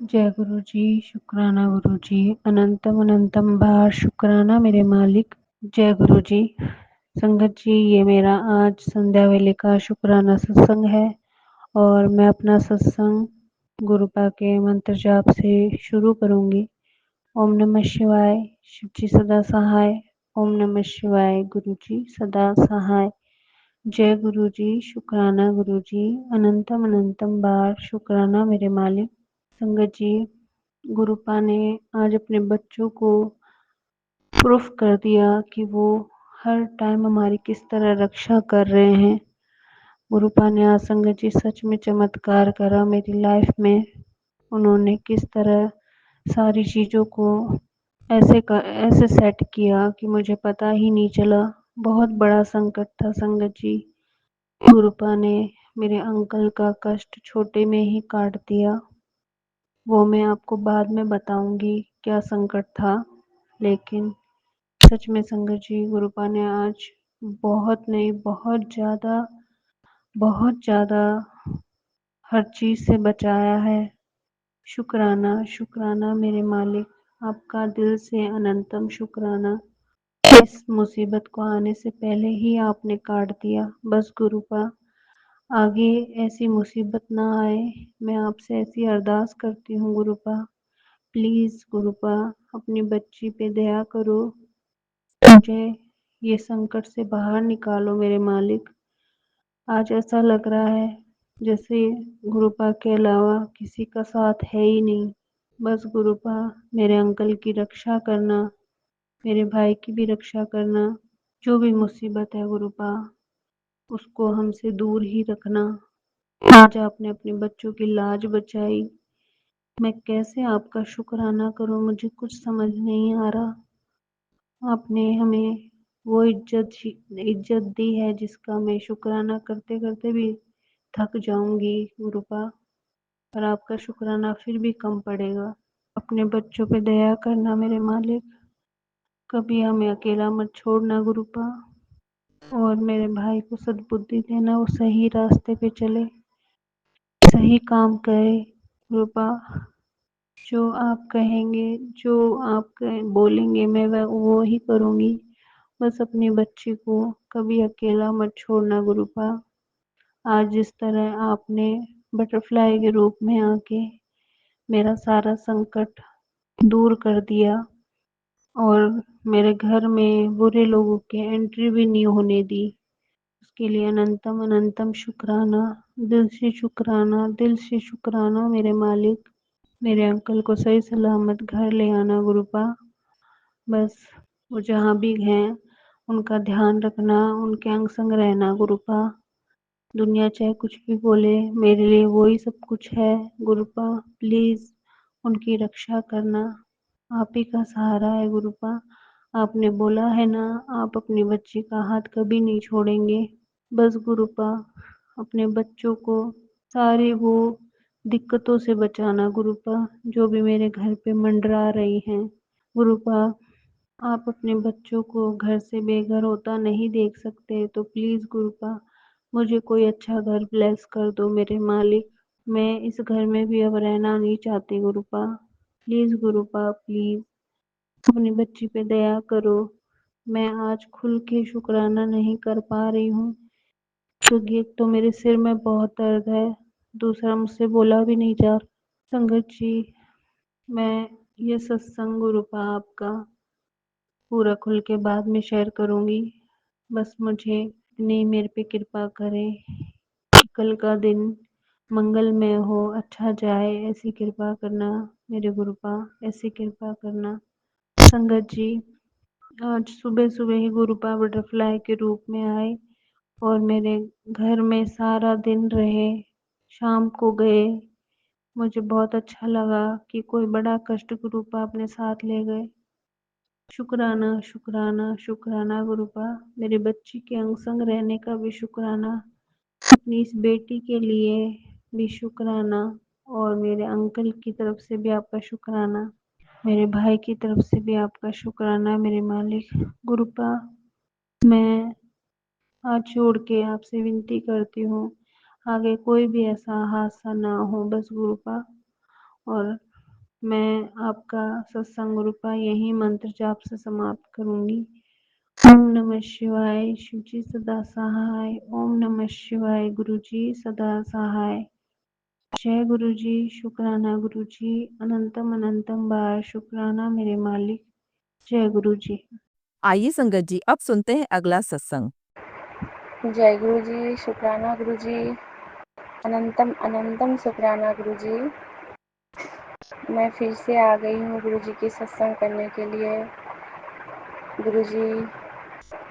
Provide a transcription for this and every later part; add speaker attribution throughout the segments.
Speaker 1: जय गुरु जी, शुक्राना गुरु जी, अनंतम अनंतम बार शुक्राना मेरे मालिक। जय गुरु जी। संगत जी, ये मेरा आज संध्या वेले का शुक्राना सत्संग है और मैं अपना सत्संग गुरुपा के मंत्र जाप से शुरू करूंगी। ओम नमः शिवाय, शिव जी सदा सहाय। ओम नमः शिवाय, गुरु जी सदा सहाय। जय गुरु जी, शुक्राना गुरु जी, अनंतम अनंतम बार शुक्राना मेरे मालिक। संगत जी, गुरुपा ने आज अपने बच्चों को प्रूफ कर दिया कि वो हर टाइम हमारी किस तरह रक्षा कर रहे हैं। गुरुपा ने आज संगत जी सच में चमत्कार करा मेरी लाइफ में। उन्होंने किस तरह सारी चीज़ों को ऐसे सेट किया कि मुझे पता ही नहीं चला। बहुत बड़ा संकट था संगत जी। गुरुपा ने मेरे अंकल का कष्ट छोटे में ही काट दिया। वो मैं आपको बाद में बताऊंगी क्या संकट था। लेकिन सच में संगत जी, गुरुपा ने आज बहुत नहीं, बहुत ज़्यादा हर चीज़ से बचाया है। शुक्राना शुक्राना मेरे मालिक, आपका दिल से अनंतम शुक्राना। इस मुसीबत को आने से पहले ही आपने काट दिया। बस गुरुपा, आगे ऐसी मुसीबत ना आए, मैं आपसे ऐसी अरदास करती हूँ गुरुपा। प्लीज़ गुरुपा, अपनी बच्ची पे दया करो, मुझे ये संकट से बाहर निकालो मेरे मालिक। आज ऐसा लग रहा है जैसे गुरुपा के अलावा किसी का साथ है ही नहीं। बस गुरुपा, मेरे अंकल की रक्षा करना, मेरे भाई की भी रक्षा करना। जो भी मुसीबत है गुरुपा, उसको हमसे दूर ही रखना। आज आपने अपने बच्चों की लाज बचाई। मैं कैसे आपका शुक्राना करूं, मुझे कुछ समझ नहीं आ रहा। आपने हमें वो इज्जत दी है जिसका मैं शुक्राना करते करते भी थक जाऊंगी गुरुपा, पर आपका शुक्राना फिर भी कम पड़ेगा। अपने बच्चों पे दया करना मेरे मालिक, कभी हमें अकेला मत छोड़ना गुरुपा, और मेरे भाई को सद्बुद्धि देना, वो सही रास्ते पे चले, सही काम करे गुरुपा। जो आप कहेंगे, जो आप बोलेंगे, मैं वो ही करूँगी। बस अपनी बच्ची को कभी अकेला मत छोड़ना गुरुपा। आज जिस तरह आपने बटरफ्लाई के रूप में आके मेरा सारा संकट दूर कर दिया और मेरे घर में बुरे लोगों के एंट्री भी नहीं होने दी, उसके लिए अनंतम अनंतम शुक्राना। दिल से शुक्राना, दिल से शुक्राना मेरे मालिक। मेरे अंकल को सही सलामत घर ले आना गुरुपा। बस वो जहाँ भी हैं उनका ध्यान रखना, उनके अंग संग रहना गुरुपा। दुनिया चाहे कुछ भी बोले, मेरे लिए वो ही सब कुछ है गुरुपा। प्लीज उनकी रक्षा करना, आप ही का सहारा है गुरुपा। आपने बोला है ना, आप अपनी बच्ची का हाथ कभी नहीं छोड़ेंगे। बस गुरुपा, अपने बच्चों को सारी वो दिक्कतों से बचाना गुरुपा, जो भी मेरे घर पे मंडरा रही हैं गुरुपा। आप अपने बच्चों को घर से बेघर होता नहीं देख सकते, तो प्लीज गुरुपा, मुझे कोई अच्छा घर ब्लेस कर दो मेरे मालिक। मैं इस घर में भी अब रहना नहीं चाहती गुरुपा। प्लीज गुरुपा, प्लीज अपनी बच्ची पे दया करो। मैं आज खुल के शुक्राना नहीं कर पा रही हूँ, क्योंकि एक तो मेरे सिर में बहुत दर्द है, दूसरा मुझसे बोला भी नहीं जा रहा। संगत जी, मैं ये सत्संग गुरुपा आपका पूरा खुल के बाद में शेयर करूंगी। बस मुझे इतनी मेरे पे कृपा करें कि कल का दिन मंगलमय हो, अच्छा जाए, ऐसी कृपा करना मेरे गुरुपा, ऐसी कृपा करना। संगत जी, आज सुबह सुबह ही गुरुपा बटरफ्लाई के रूप में आए और मेरे घर में सारा दिन रहे, शाम को गए। मुझे बहुत अच्छा लगा कि कोई बड़ा कष्ट गुरुपा अपने साथ ले गए। शुक्राना शुक्राना शुक्राना गुरुपा, मेरे बच्ची के अंग संग रहने का भी शुक्राना, अपनी इस बेटी के लिए भी शुक्राना, और मेरे अंकल की तरफ से भी आपका शुक्राना, मेरे भाई की तरफ से भी आपका शुक्राना मेरे मालिक। गुरुपा, मैं हाथ जोड़ के आपसे विनती करती हूँ, आगे कोई भी ऐसा हादसा ना हो बस गुरुपा। और मैं आपका सत्संग रूपा यही मंत्र जाप से समाप्त करूंगी। ओम नमः शिवाय, शिवजी सदा सहाय। ओम नमः शिवाय, गुरुजी सदा सहाय। जय गुरुजी, शुक्राना गुरुजी, अनंतम अनंतम बार शुक्राना मेरे मालिक। जय गुरुजी।
Speaker 2: आइए संगत जी, अब सुनते हैं अगला सत्संग।
Speaker 3: जय गुरु जी, शुक्राना गुरु जी, अनंतम अनंतम शुक्राना गुरु जी। मैं फिर से आ गई हूँ गुरु जी की सत्संग करने के लिए। गुरु जी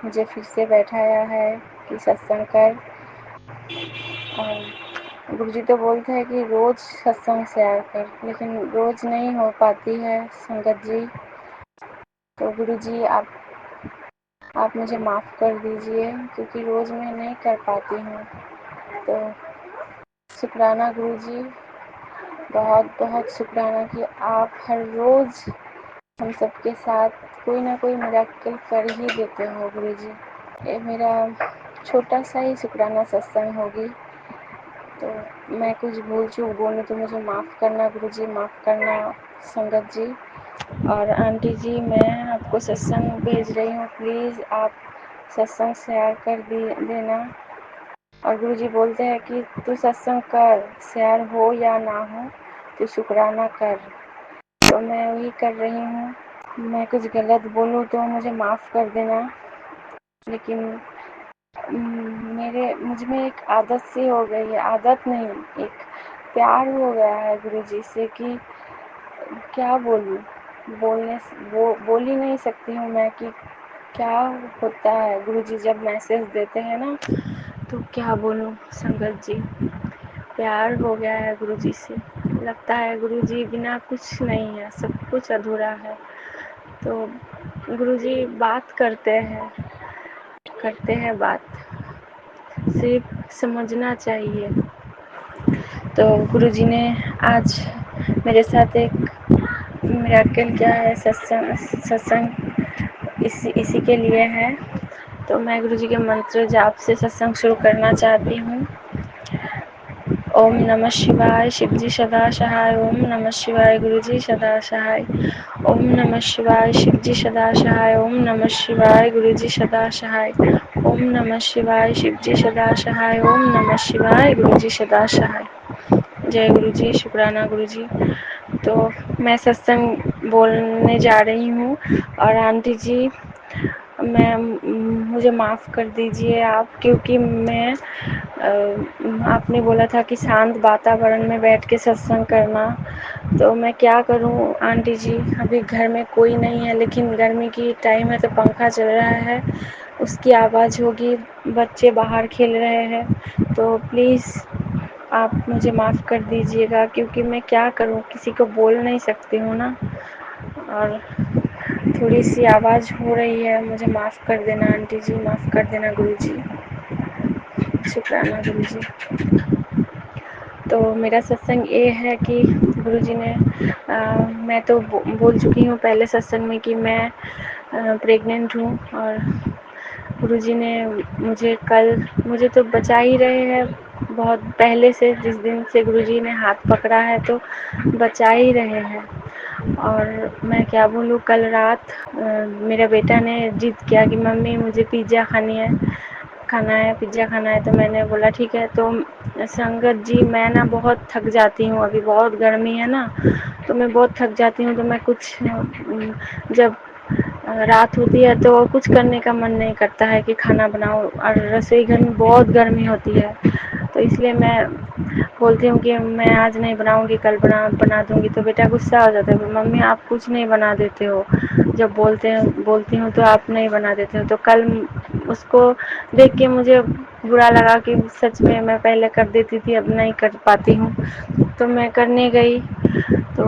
Speaker 3: मुझे फिर से बैठाया है कि सत्संग कर। और गुरु जी तो बोलते हैं कि रोज़ सत्संग शेयर कर, लेकिन रोज़ नहीं हो पाती है संगत जी। तो गुरु जी आप मुझे माफ़ कर दीजिए, क्योंकि रोज़ मैं नहीं कर पाती हूँ। तो शुक्राना गुरु जी, बहुत बहुत शुक्राना कि आप हर रोज़ हम सबके साथ कोई ना कोई मिरेकल कर ही देते हो गुरु जी। ये मेरा छोटा सा ही शुक्राना सत्संग होगी, तो मैं कुछ भूल चूक बोलूँ तो मुझे माफ़ करना गुरु जी, माफ़ करना संगत जी। और आंटी जी, मैं आपको सत्संग भेज रही हूँ, प्लीज़ आप सत्संग शेयर कर देना। और गुरु जी बोलते हैं कि तू सत्संग कर, शेयर हो या ना हो, तू शुक्राना कर। तो मैं वही कर रही हूँ। मैं कुछ गलत बोलूँ तो मुझे माफ़ कर देना, लेकिन मुझ में एक आदत सी हो गई है, आदत नहीं, एक प्यार हो गया है गुरु जी से कि क्या बोलूँ, बोल ही नहीं सकती हूँ मैं कि क्या होता है गुरु जी जब मैसेज देते हैं ना, तो क्या बोलूँ संगत जी। प्यार हो गया है गुरु जी से, लगता है गुरु जी बिना कुछ नहीं है, सब कुछ अधूरा है। तो गुरु जी बात करते हैं बात, सिर्फ समझना चाहिए। तो गुरु जी ने आज मेरे साथ एक मिरेकल किया है, सत्संग इसी के लिए है। तो मैं गुरु जी के मंत्र जाप से सत्संग शुरू करना चाहती हूँ। ओम नमः शिवाय, शिवजी सदा सहाय। ओम नमः शिवाय, गुरुजी सदा सहाय। ओम नमः शिवाय, शिवजी सदा सहाय। ओम नमः शिवाय, गुरुजी सदा सहाय। ओम नमः शिवाय, शिवजी सदा सहाय। ओम नमः शिवाय, गुरुजी सदा सहाय। जय गुरुजी, शुक्राना गुरुजी। तो मैं सत्संग बोलने जा रही हूँ, और आंटी जी मुझे माफ़ कर दीजिए आप, क्योंकि आपने बोला था कि शांत वातावरण में बैठ के सत्संग करना। तो मैं क्या करूं आंटी जी, अभी घर में कोई नहीं है, लेकिन गर्मी की टाइम है तो पंखा चल रहा है, उसकी आवाज़ होगी, बच्चे बाहर खेल रहे हैं। तो प्लीज़ आप मुझे माफ़ कर दीजिएगा, क्योंकि मैं क्या करूं, किसी को बोल नहीं सकती हूँ ना, और थोड़ी सी आवाज़ हो रही है। मुझे माफ़ कर देना आंटी जी, माफ़ कर देना गुरुजी, शुक्राना गुरुजी। तो मेरा सत्संग ये है कि गुरुजी ने मैं तो बोल चुकी हूँ पहले सत्संग में कि मैं प्रेग्नेंट हूँ, और गुरुजी ने मुझे तो बचा ही रहे हैं बहुत पहले से, जिस दिन से गुरुजी ने हाथ पकड़ा है तो बचा ही रहे हैं। और मैं क्या बोलूँ, कल रात मेरा बेटा ने जिद किया कि मम्मी मुझे पिज़्ज़ा खाना है, पिज़्ज़ा खाना है। तो मैंने बोला ठीक है। तो संगत जी, मैं ना बहुत थक जाती हूँ, अभी बहुत गर्मी है ना, तो मैं बहुत थक जाती हूँ। तो मैं जब रात होती है तो कुछ करने का मन नहीं करता है कि खाना बनाओ, और रसोई घर में बहुत गर्मी होती है। तो इसलिए मैं बोलती हूँ कि मैं आज नहीं बनाऊँगी, कल बना दूँगी। तो बेटा गुस्सा हो जाता है, मम्मी आप कुछ नहीं बना देते हो, जब बोलती हूँ तो आप नहीं बना देते हो। तो कल उसको देख के मुझे बुरा लगा कि सच में मैं पहले कर देती थी, अब नहीं कर पाती हूँ। तो मैं करने गई, तो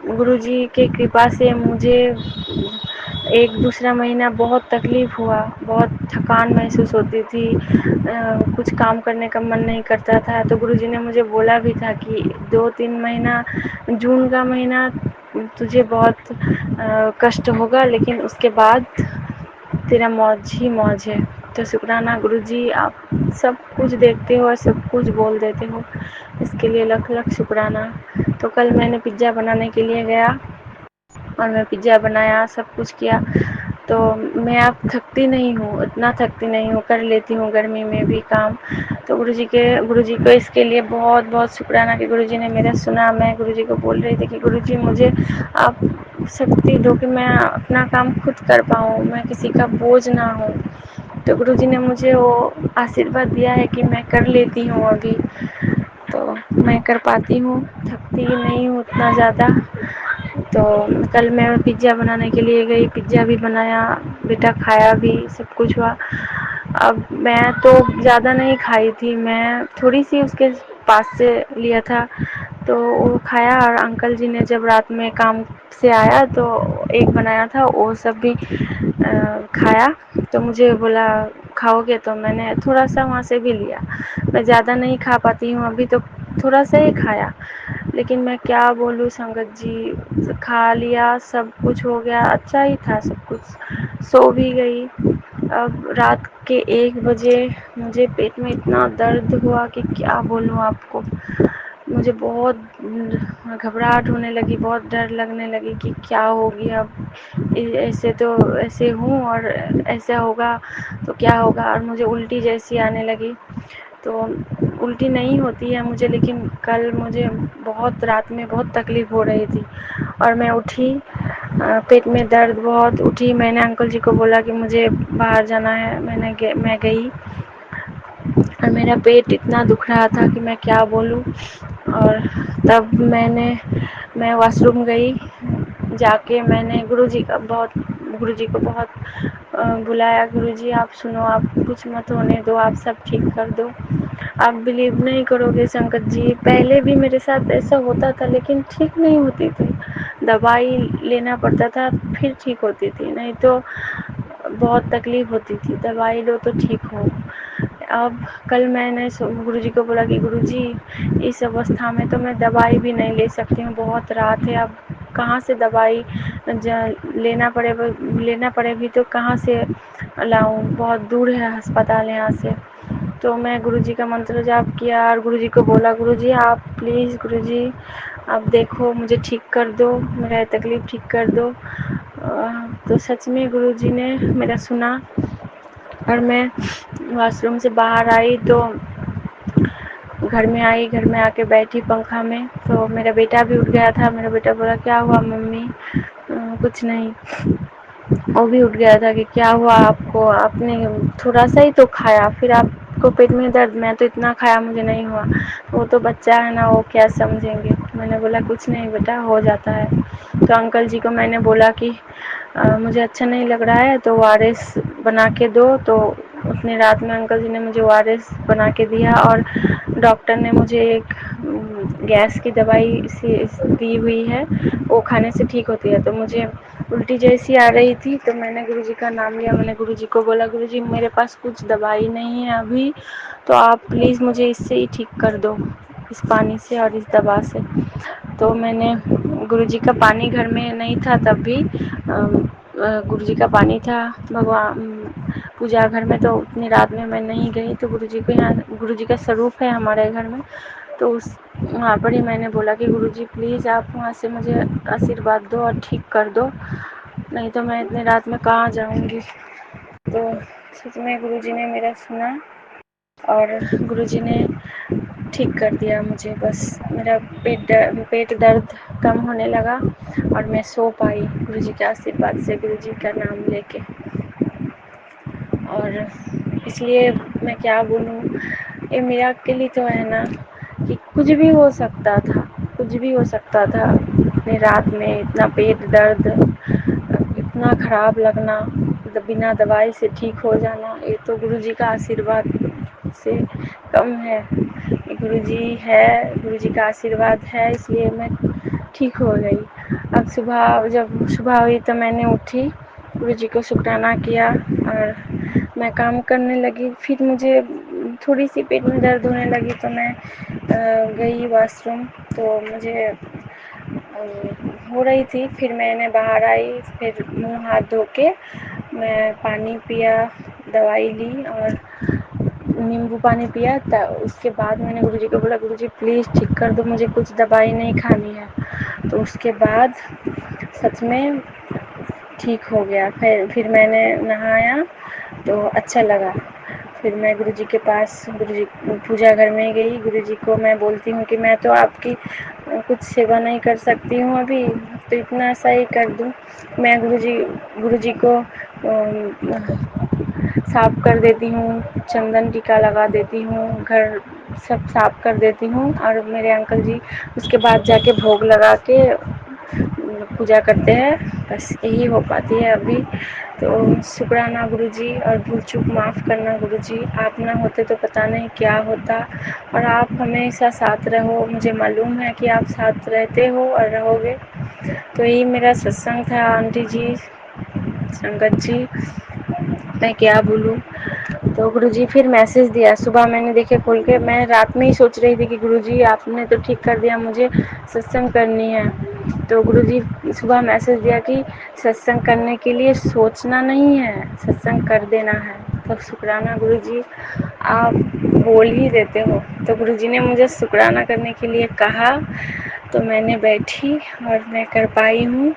Speaker 3: गुरुजी के कृपा से मुझे एक दूसरा महीना बहुत तकलीफ़ हुआ, बहुत थकान महसूस होती थी, कुछ काम करने का मन नहीं करता था। तो गुरुजी ने मुझे बोला भी था कि 2-3 महीना, जून का महीना तुझे बहुत कष्ट होगा, लेकिन उसके बाद तेरा मौज ही मौज है। तो शुक्राना गुरुजी, आप सब कुछ देखते हो और सब कुछ बोल देते हो, इसके लिए लख लख शुक्राना। तो कल मैंने पिज़्ज़ा बनाने के लिए गया और मैं पिज़्ज़ा बनाया, सब कुछ किया। तो मैं अब थकती नहीं हूँ, इतना थकती नहीं हूँ, कर लेती हूँ गर्मी में भी काम। तो गुरुजी को इसके लिए बहुत बहुत शुक्राना कि गुरुजी ने मेरा सुना। मैं गुरुजी को बोल रही थी कि गुरुजी मुझे आप शक्ति दो कि मैं अपना काम खुद कर पाऊँ, मैं किसी का बोझ ना हूँ। तो गुरुजी ने मुझे वो आशीर्वाद दिया है कि मैं कर लेती हूँ अभी, तो मैं कर पाती हूँ, थकती नहीं हूँ उतना ज़्यादा। तो कल मैं पिज़्ज़ा बनाने के लिए गई, पिज़्ज़ा भी बनाया, बेटा खाया भी, सब कुछ हुआ। अब मैं तो ज़्यादा नहीं खाई थी, मैं थोड़ी सी उसके पास से लिया था, तो वो खाया। और अंकल जी ने जब रात में काम से आया तो एक बनाया था, वो सब भी खाया। तो मुझे बोला खाओगे, तो मैंने थोड़ा सा वहाँ से भी लिया। मैं ज़्यादा नहीं खा पाती हूँ अभी, तो थोड़ा सा ही खाया। लेकिन मैं क्या बोलूँ संगत जी, खा लिया, सब कुछ हो गया, अच्छा ही था सब कुछ। सो भी गई। अब रात के 1 बजे मुझे पेट में इतना दर्द हुआ कि क्या बोलूँ आपको। मुझे बहुत घबराहट होने लगी, बहुत डर लगने लगी कि क्या होगी अब। ऐसे तो ऐसे हूँ और ऐसा होगा तो क्या होगा। और मुझे उल्टी जैसी आने लगी। तो उल्टी नहीं होती है मुझे, लेकिन कल मुझे बहुत रात में बहुत तकलीफ़ हो रही थी। और मैं उठी, पेट में दर्द बहुत, उठी, मैंने अंकल जी को बोला कि मुझे बाहर जाना है। मैं गई और मेरा पेट इतना दुख रहा था कि मैं क्या बोलूँ। और तब मैं वॉशरूम गई, जाके मैंने गुरुजी को बहुत बुलाया, गुरुजी आप सुनो, आप कुछ मत होने दो, आप सब ठीक कर दो। आप बिलीव नहीं करोगे संगत जी, पहले भी मेरे साथ ऐसा होता था, लेकिन ठीक नहीं होती थी। दवाई लेना पड़ता था फिर ठीक होती थी, नहीं तो बहुत तकलीफ़ होती थी। दवाई लो तो ठीक हो। अब कल मैंने गुरुजी को बोला कि गुरुजी इस अवस्था में तो मैं दवाई भी नहीं ले सकती हूँ, बहुत रात है, अब कहाँ से दवाई लेना पड़े भी तो कहाँ से लाऊं, बहुत दूर है अस्पताल यहाँ से। तो मैं गुरुजी का मंत्र जाप किया और गुरुजी को बोला, गुरुजी आप प्लीज़, गुरुजी आप देखो, मुझे ठीक कर दो, मेरा तकलीफ़ ठीक कर दो। तो सच में गुरुजी ने मेरा सुना। और मैं वॉशरूम से बाहर आई तो घर में आई, घर में आके बैठी पंखा में, तो मेरा बेटा भी उठ गया था। मेरा बेटा बोला क्या हुआ मम्मी, कुछ नहीं। वो भी उठ गया था कि क्या हुआ आपको, आपने थोड़ा सा ही तो खाया, फिर आपको पेट में दर्द, मैं तो इतना खाया मुझे नहीं हुआ। वो तो बच्चा है ना, वो क्या समझेंगे। मैंने बोला कुछ नहीं बेटा, हो जाता है। तो अंकल जी को मैंने बोला कि मुझे अच्छा नहीं लग रहा है तो ओआरएस बना के दो। तो उतनी रात में अंकल जी ने मुझे ओआरएस बना के दिया। और डॉक्टर ने मुझे एक गैस की दवाई दी हुई है, वो खाने से ठीक होती है। तो मुझे उल्टी जैसी आ रही थी, तो मैंने गुरुजी का नाम लिया। मैंने गुरुजी को बोला गुरुजी मेरे पास कुछ दवाई नहीं है अभी, तो आप प्लीज़ मुझे इससे ही ठीक कर दो, इस पानी से और इस दवा से। तो मैंने गुरुजी का पानी घर में नहीं था तब भी, गुरुजी का पानी था भगवान पूजा घर में, तो उतनी रात में मैं नहीं गई। तो गुरुजी का स्वरूप है हमारे घर में, तो वहाँ पर ही मैंने बोला कि गुरुजी प्लीज़ आप वहाँ से मुझे आशीर्वाद दो और ठीक कर दो, नहीं तो मैं इतनी रात में कहाँ जाऊँगी। तो सच में गुरुजी ने मेरा सुना और गुरुजी ने ठीक कर दिया मुझे। बस मेरा पेट दर्द कम होने लगा और मैं सो पाई गुरुजी के आशीर्वाद से, गुरुजी का नाम लेके। और इसलिए मैं क्या बोलूँ, ये मिराकल ही तो है ना, कि कुछ भी हो सकता था, कुछ भी हो सकता था। इतनी रात में इतना पेट दर्द, इतना ख़राब लगना, बिना दवाई से ठीक हो जाना, ये तो गुरुजी का आशीर्वाद से कम है। गुरुजी है, गुरुजी का आशीर्वाद है, इसलिए मैं ठीक हो गई। अब जब सुबह हुई तो मैंने उठी, गुरुजी को शुक्राना किया और मैं काम करने लगी। फिर मुझे थोड़ी सी पेट में दर्द होने लगी, तो मैं गई वॉशरूम, तो मुझे हो रही थी। फिर मैंने बाहर आई, फिर मुंह हाथ धो के मैं पानी पिया, दवाई ली और नींबू पानी पिया था। उसके बाद मैंने गुरुजी को बोला, गुरुजी प्लीज़ ठीक कर दो, मुझे कुछ दवाई नहीं खानी है। तो उसके बाद सच में ठीक हो गया। फिर मैंने नहाया तो अच्छा लगा। फिर मैं गुरुजी के पास गुरुजी पूजा घर में गई। गुरुजी को मैं बोलती हूँ कि मैं तो आपकी कुछ सेवा नहीं कर सकती हूँ अभी, तो इतना सा ही कर दूँ। मैं गुरुजी को साफ कर देती हूँ, चंदन टीका लगा देती हूँ, घर सब साफ कर देती हूँ। और मेरे अंकल जी उसके बाद जाके भोग लगा के पूजा करते हैं। बस यही हो पाती है अभी। तो शुक्राना गुरुजी, और भूल चूक माफ़ करना गुरुजी, आप ना होते तो पता नहीं क्या होता। और आप हमेशा साथ रहो, मुझे मालूम है कि आप साथ रहते हो और रहोगे। तो यही मेरा सत्संग था आंटी जी, संगत जी, मैं क्या बोलूँ। तो गुरुजी फिर मैसेज दिया सुबह, मैंने देखे खोल के। मैं रात में ही सोच रही थी कि गुरुजी आपने तो ठीक कर दिया, मुझे सत्संग करनी है। तो गुरुजी सुबह मैसेज दिया कि सत्संग करने के लिए सोचना नहीं है, सत्संग कर देना है। तो शुक्राना गुरुजी, आप बोल ही देते हो। तो गुरुजी ने मुझे शुक्राना करने के लिए कहा, तो मैंने बैठी और मैं कर पाई हूँ।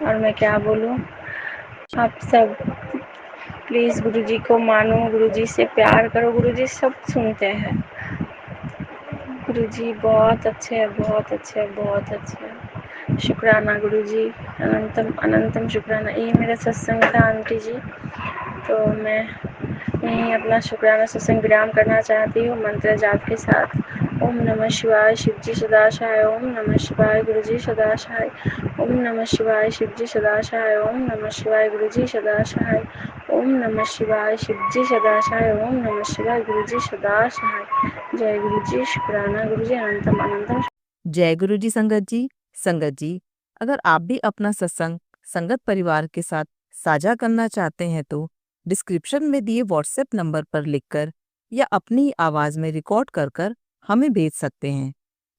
Speaker 3: और मैं क्या बोलूँ, आप सब प्लीज़ गुरुजी को मानो, गुरुजी से प्यार करो, गुरुजी सब सुनते हैं। गुरुजी बहुत अच्छे हैं, बहुत अच्छे हैं, बहुत अच्छे हैं। शुक्राना गुरुजी, अनंतम अनंतम शुक्राना। ये मेरा सत्संग था आंटी जी। तो मैं यहीं अपना शुक्राना सत्संग विराम करना चाहती हूँ मंत्र जाप के साथ। ओम नमः शिवाय, शिवजी सदाशय। ओम नमः शिवाय, गुरुजी सदाशय। ओम नमः शिवाय, शिवजी सदाशय। ओम नमः शिवाय, गुरुजी सदाशय। ओम नमः शिवाय, शिवजी सदाशय। ओम नमः शिवाय, गुरुजी सदाशय। जय गुरुजी, शुक्राना गुरुजी, अनंतम अनंतम।
Speaker 2: जय गुरु जी संगत जी। संगत जी, अगर आप भी अपना सत्संग संगत परिवार के साथ साझा करना चाहते हैं तो डिस्क्रिप्शन में दिए व्हाट्सएप नंबर पर लिखकर या अपनी आवाज़ में रिकॉर्ड कर कर हमें भेज सकते हैं।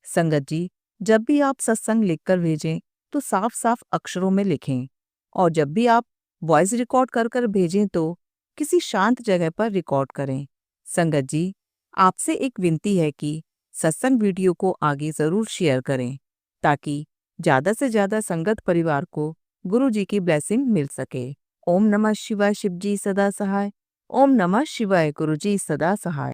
Speaker 2: संगत जी, जब भी आप सत्संग लिखकर भेजें तो साफ साफ अक्षरों में लिखें, और जब भी आप वॉइस रिकॉर्ड कर कर भेजें तो किसी शांत जगह पर रिकॉर्ड करें। संगत जी, आपसे एक विनती है कि सत्संग वीडियो को आगे ज़रूर शेयर करें ताकि ज़्यादा से ज़्यादा संगत परिवार को गुरु जी की ब्लेसिंग मिल सके। ओम नमः शिवाय, शिवजी सदा सहाय। ओम नमः शिवाय, गुरु जी सदा सहाय।